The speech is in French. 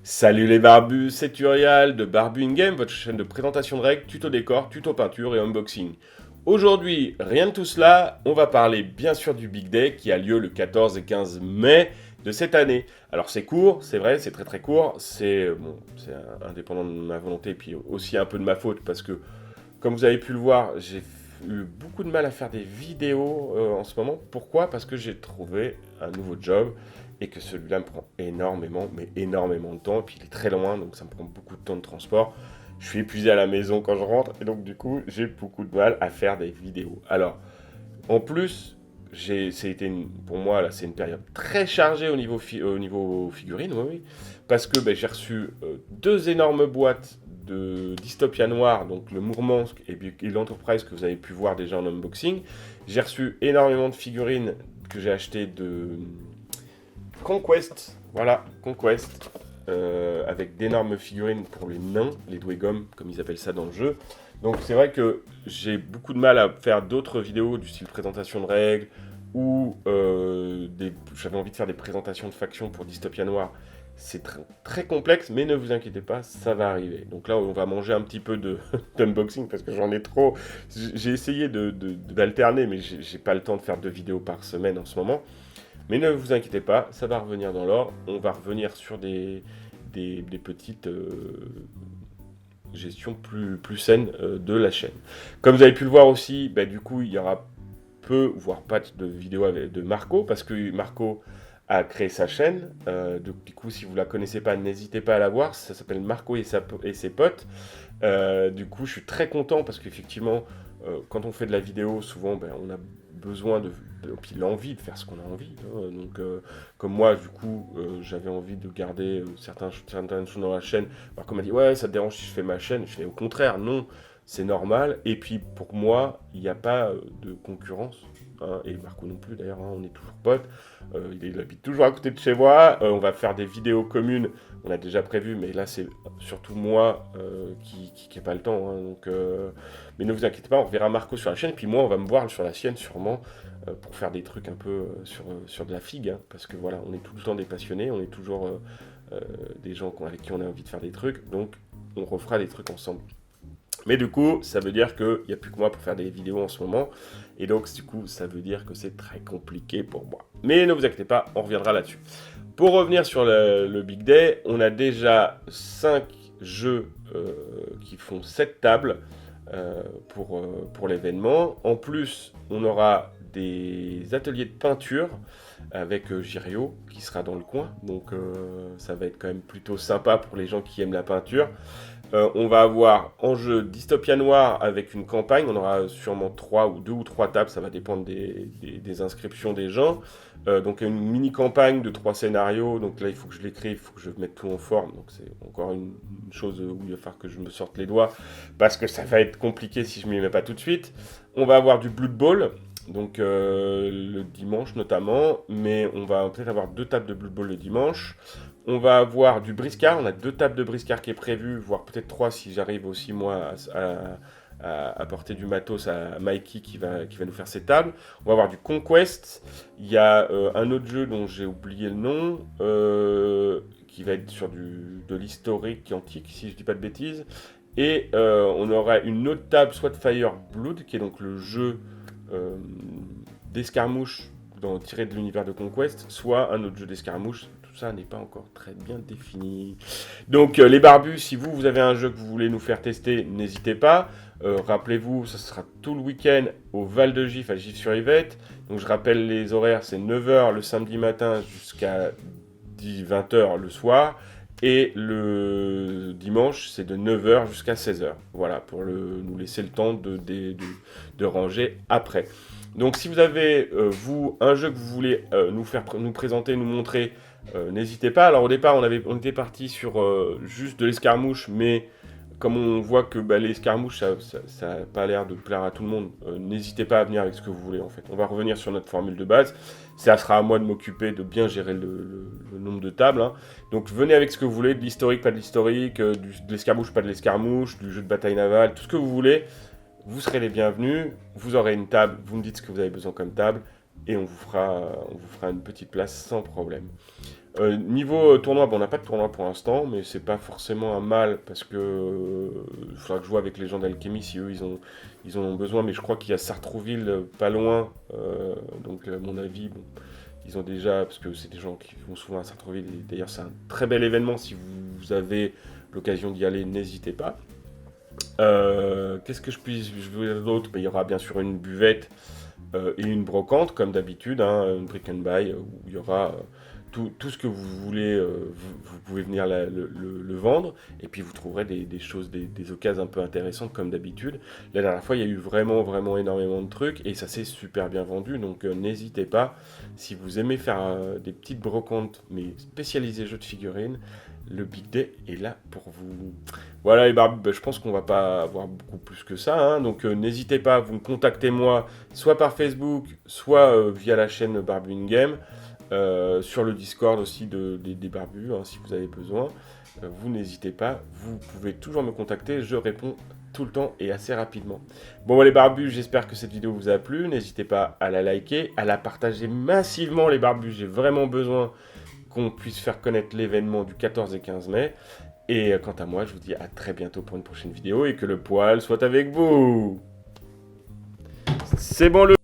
Salut les barbus, c'est Turial de Barbu in Game, votre chaîne de présentation de règles, tuto décor, tuto peinture et unboxing. Aujourd'hui, rien de tout cela, on va parler bien sûr du Big Day qui a lieu le 14 et 15 mai de cette année. Alors c'est court, c'est vrai, c'est très très court, c'est indépendant de ma volonté et puis aussi un peu de ma faute parce que comme vous avez pu le voir, j'ai eu beaucoup de mal à faire des vidéos en ce moment. Pourquoi? Parce que j'ai trouvé un nouveau job et que celui-là me prend énormément, mais énormément de temps. Et puis il est très loin, donc ça me prend beaucoup de temps de transport. Je suis épuisé à la maison quand je rentre et donc du coup j'ai beaucoup de mal à faire des vidéos. Alors en plus, pour moi là, c'est une période très chargée au niveau figurine, oui, oui, parce que j'ai reçu deux énormes boîtes de Dystopia Noir, donc le Mourmansk et l'Enterprise que vous avez pu voir déjà en unboxing. J'ai reçu énormément de figurines que j'ai achetées de Conquest, voilà, Conquest, avec d'énormes figurines pour les nains, les Dwegom, comme ils appellent ça dans le jeu. Donc c'est vrai que j'ai beaucoup de mal à faire d'autres vidéos du style présentation de règles, ou j'avais envie de faire des présentations de factions pour Dystopia Noir. C'est très complexe, mais ne vous inquiétez pas, ça va arriver. Donc là, on va manger un petit peu d'unboxing parce que j'en ai trop. J'ai essayé d'alterner, mais j'ai pas le temps de faire 2 vidéos par semaine en ce moment. Mais ne vous inquiétez pas, ça va revenir dans l'ordre. On va revenir sur des petites gestions plus saines de la chaîne. Comme vous avez pu le voir aussi, du coup, il y aura peu, voire pas de vidéos de Marco, parce que Marco a créé sa chaîne. Donc, du coup, si vous ne la connaissez pas, n'hésitez pas à la voir. Ça s'appelle Marco et ses potes. Du coup, je suis très content parce qu'effectivement, quand on fait de la vidéo, souvent, on a besoin puis l'envie de faire ce qu'on a envie, hein. Donc, comme moi, du coup, j'avais envie de garder certaines choses dans la chaîne. Alors, comme m'a dit, ouais, ça te dérange si je fais ma chaîne? Je fais au contraire, non, c'est normal. Et puis, pour moi, il n'y a pas de concurrence, hein, et Marco non plus, d'ailleurs, hein, on est toujours potes. Il habite toujours à côté de chez moi. On va faire des vidéos communes. On a déjà prévu, mais là, c'est surtout moi qui n'ai pas le temps, hein. Donc, mais ne vous inquiétez pas, on reverra Marco sur la chaîne. Puis moi, on va me voir sur la sienne, sûrement, pour faire des trucs un peu sur de la figue, hein, parce que voilà, on est tout le temps des passionnés. On est toujours des gens avec qui on a envie de faire des trucs. Donc, on refera des trucs ensemble. Mais du coup, ça veut dire qu'il n'y a plus que moi pour faire des vidéos en ce moment. Et donc, du coup, ça veut dire que c'est très compliqué pour moi. Mais ne vous inquiétez pas, on reviendra là-dessus. Pour revenir sur le Big Day, on a déjà 5 jeux qui font 7 tables pour l'événement. En plus, on aura des ateliers de peinture avec Girio qui sera dans le coin. Donc, ça va être quand même plutôt sympa pour les gens qui aiment la peinture. On va avoir en jeu Dystopia Noir avec une campagne. On aura sûrement 2 ou 3 tables, ça va dépendre des inscriptions des gens. Donc une mini campagne de 3 scénarios. Donc là, il faut que je l'écrive, il faut que je mette tout en forme. Donc c'est encore une chose où il va falloir que je me sorte les doigts parce que ça va être compliqué si je ne m'y mets pas tout de suite. On va avoir du Blood Bowl. Donc le dimanche notamment, mais on va peut-être avoir 2 tables de Blood Bowl le dimanche. On va avoir du briscard, on a 2 tables de briscard qui est prévu, voire peut-être 3 si j'arrive aussi moi à apporter du matos à Mikey qui va nous faire ces tables. On va avoir du Conquest, il y a un autre jeu dont j'ai oublié le nom, qui va être sur de l'historique antique si je dis pas de bêtises. Et on aura une autre table, soit de Fire Blood, qui est donc le jeu d'escarmouche tiré de l'univers de Conquest, soit un autre jeu d'escarmouche. Tout ça n'est pas encore très bien défini. Donc les barbus, si vous avez un jeu que vous voulez nous faire tester, n'hésitez pas. Rappelez-vous, ça sera tout le week-end au Val de Gif, à Gif-sur-Yvette. Donc je rappelle les horaires, c'est 9h le samedi matin jusqu'à 20h le soir. Et le dimanche, c'est de 9h jusqu'à 16h. Voilà, pour nous laisser le temps de ranger après. Donc si vous avez, vous, un jeu que vous voulez nous présenter, nous montrer, n'hésitez pas. Alors au départ, on était parti sur juste de l'escarmouche, mais comme on voit que l'escarmouche, ça n'a pas l'air de plaire à tout le monde, n'hésitez pas à venir avec ce que vous voulez en fait. On va revenir sur notre formule de base. Ça sera à moi de m'occuper de bien gérer le nombre de tables, hein. Donc venez avec ce que vous voulez, de l'historique, pas de l'historique, de l'escarmouche, pas de l'escarmouche, du jeu de bataille navale, tout ce que vous voulez. Vous serez les bienvenus, vous aurez une table, vous me dites ce que vous avez besoin comme table, et on vous fera une petite place sans problème. Niveau tournoi, bon, on n'a pas de tournoi pour l'instant, mais c'est pas forcément un mal parce que il faudra que je joue avec les gens d'Alchemy si eux ils en ont besoin. Mais je crois qu'il y a Sartrouville pas loin, donc à mon avis, bon, ils ont déjà, parce que c'est des gens qui vont souvent à Sartrouville. Et d'ailleurs, c'est un très bel événement si vous avez l'occasion d'y aller, n'hésitez pas. Qu'est-ce que je puis je veux dire d'autre? Ben, il y aura bien sûr une buvette et une brocante, comme d'habitude, hein, une brick and buy, où il y aura tout ce que vous voulez, vous pouvez venir le vendre, et puis vous trouverez des choses, des occasions un peu intéressantes, comme d'habitude. La dernière fois, il y a eu vraiment, vraiment énormément de trucs, et ça s'est super bien vendu, donc n'hésitez pas, si vous aimez faire des petites brocantes, mais spécialisées jeux de figurines, le Big Day est là pour vous. Voilà les barbus, ben, je pense qu'on va pas avoir beaucoup plus que ça, hein, donc n'hésitez pas, vous me contactez moi, soit par Facebook, soit via la chaîne Barbu in Game, sur le Discord aussi des barbus, hein, si vous avez besoin. Vous n'hésitez pas, vous pouvez toujours me contacter, je réponds tout le temps et assez rapidement. Bon les barbus, j'espère que cette vidéo vous a plu, n'hésitez pas à la liker, à la partager massivement les barbus, j'ai vraiment besoin qu'on puisse faire connaître l'événement du 14 et 15 mai. Et quant à moi, je vous dis à très bientôt pour une prochaine vidéo et que le poil soit avec vous. C'est bon le